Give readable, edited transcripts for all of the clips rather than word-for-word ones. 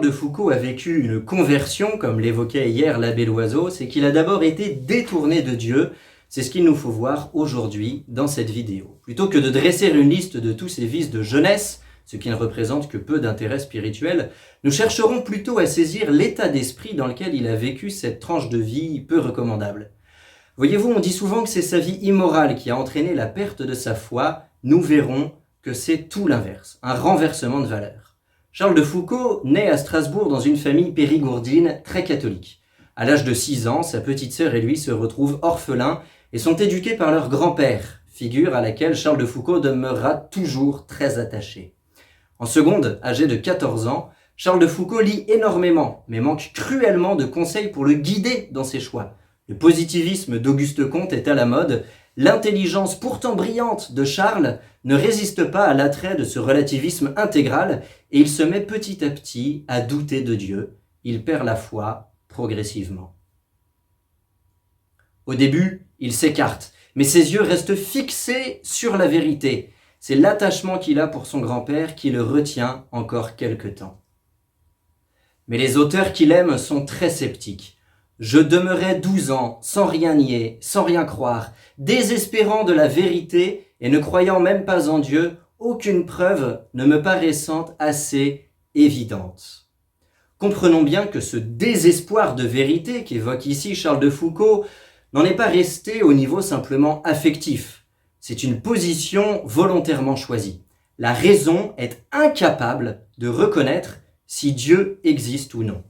de Foucault a vécu une conversion, comme l'évoquait hier l'abbé Loiseau, c'est qu'il a d'abord été détourné de Dieu. C'est ce qu'il nous faut voir aujourd'hui dans cette vidéo. Plutôt que de dresser une liste de tous ses vices de jeunesse, ce qui ne représente que peu d'intérêt spirituel, nous chercherons plutôt à saisir l'état d'esprit dans lequel il a vécu cette tranche de vie peu recommandable. Voyez-vous, on dit souvent que c'est sa vie immorale qui a entraîné la perte de sa foi. Nous verrons que c'est tout l'inverse, un renversement de valeurs. Charles de Foucault naît à Strasbourg dans une famille périgourdine très catholique. À l'âge de 6 ans, sa petite sœur et lui se retrouvent orphelins et sont éduqués par leur grand-père, figure à laquelle Charles de Foucault demeurera toujours très attaché. En seconde, âgé de 14 ans, Charles de Foucault lit énormément, mais manque cruellement de conseils pour le guider dans ses choix. Le positivisme d'Auguste Comte est à la mode. L'intelligence pourtant brillante de Charles ne résiste pas à l'attrait de ce relativisme intégral et il se met petit à petit à douter de Dieu. Il perd la foi progressivement. Au début, il s'écarte, mais ses yeux restent fixés sur la vérité. C'est l'attachement qu'il a pour son grand-père qui le retient encore quelque temps. Mais les auteurs qu'il aime sont très sceptiques. Je demeurais 12 ans, sans rien nier, sans rien croire, désespérant de la vérité et ne croyant même pas en Dieu, aucune preuve ne me paraissant assez évidente. Comprenons bien que ce désespoir de vérité qu'évoque ici Charles de Foucault n'en est pas resté au niveau simplement affectif. C'est une position volontairement choisie. La raison est incapable de reconnaître si Dieu existe ou non.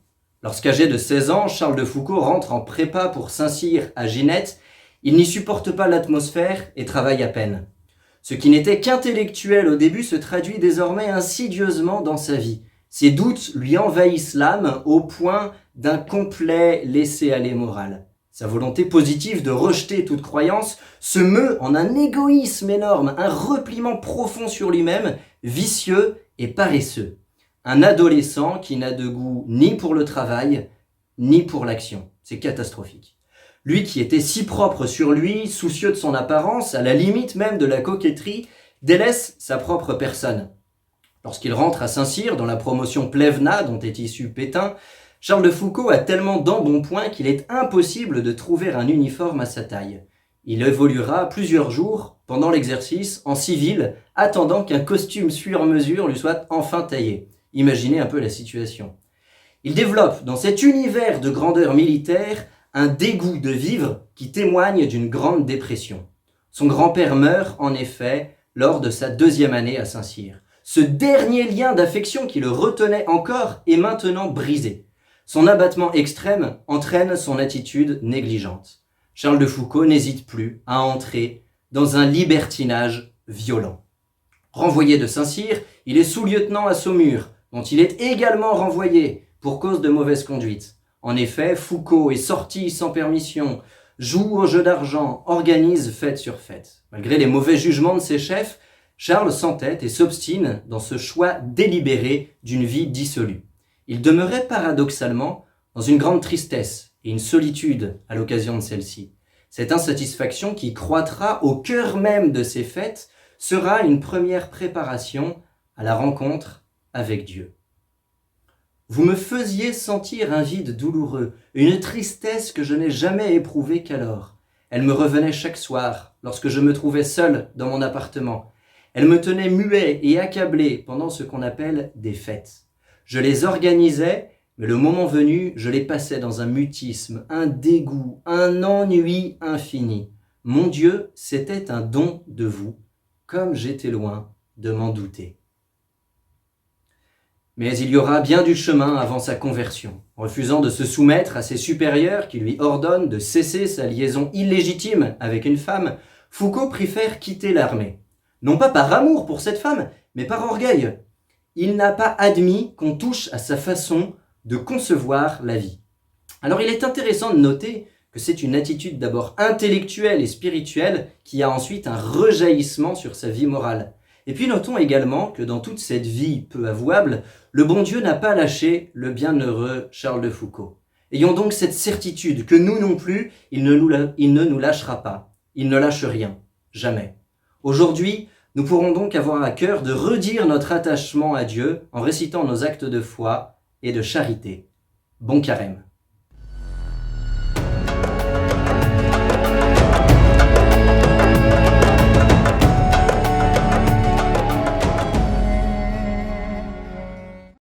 Lorsqu'âgé de 16 ans, Charles de Foucault rentre en prépa pour Saint-Cyr à Ginette, il n'y supporte pas l'atmosphère et travaille à peine. Ce qui n'était qu'intellectuel au début se traduit désormais insidieusement dans sa vie. Ses doutes lui envahissent l'âme au point d'un complet laisser-aller moral. Sa volonté positive de rejeter toute croyance se meut en un égoïsme énorme, un repliement profond sur lui-même, vicieux et paresseux. Un adolescent qui n'a de goût ni pour le travail, ni pour l'action. C'est catastrophique. Lui qui était si propre sur lui, soucieux de son apparence, à la limite même de la coquetterie, délaisse sa propre personne. Lorsqu'il rentre à Saint-Cyr, dans la promotion Plevna dont est issu Pétain, Charles de Foucault a tellement d'embonpoint qu'il est impossible de trouver un uniforme à sa taille. Il évoluera plusieurs jours, pendant l'exercice, en civil, attendant qu'un costume sur mesure lui soit enfin taillé. Imaginez un peu la situation. Il développe dans cet univers de grandeur militaire un dégoût de vivre qui témoigne d'une grande dépression. Son grand-père meurt en effet lors de sa 2e année à Saint-Cyr. Ce dernier lien d'affection qui le retenait encore est maintenant brisé. Son abattement extrême entraîne son attitude négligente. Charles de Foucault n'hésite plus à entrer dans un libertinage violent. Renvoyé de Saint-Cyr, il est sous-lieutenant à Saumur, dont il est également renvoyé pour cause de mauvaise conduite. En effet, Foucault est sorti sans permission, joue au jeu d'argent, organise fête sur fête. Malgré les mauvais jugements de ses chefs, Charles s'entête et s'obstine dans ce choix délibéré d'une vie dissolue. Il demeurait paradoxalement dans une grande tristesse et une solitude à l'occasion de celle-ci. Cette insatisfaction qui croîtra au cœur même de ces fêtes sera une première préparation à la rencontre avec Dieu. Vous me faisiez sentir un vide douloureux, une tristesse que je n'ai jamais éprouvée qu'alors. Elle me revenait chaque soir, lorsque je me trouvais seul dans mon appartement. Elle me tenait muet et accablé pendant ce qu'on appelle des fêtes. Je les organisais, mais le moment venu, je les passais dans un mutisme, un dégoût, un ennui infini. Mon Dieu, c'était un don de vous, comme j'étais loin de m'en douter. Mais il y aura bien du chemin avant sa conversion. Refusant de se soumettre à ses supérieurs qui lui ordonnent de cesser sa liaison illégitime avec une femme, Foucault préfère quitter l'armée. Non pas par amour pour cette femme, mais par orgueil. Il n'a pas admis qu'on touche à sa façon de concevoir la vie. Alors il est intéressant de noter que c'est une attitude d'abord intellectuelle et spirituelle qui a ensuite un rejaillissement sur sa vie morale. Et puis notons également que dans toute cette vie peu avouable, le bon Dieu n'a pas lâché le bienheureux Charles de Foucault. Ayons donc cette certitude que nous non plus, il ne nous lâchera pas. Il ne lâche rien, jamais. Aujourd'hui, nous pourrons donc avoir à cœur de redire notre attachement à Dieu en récitant nos actes de foi et de charité. Bon carême.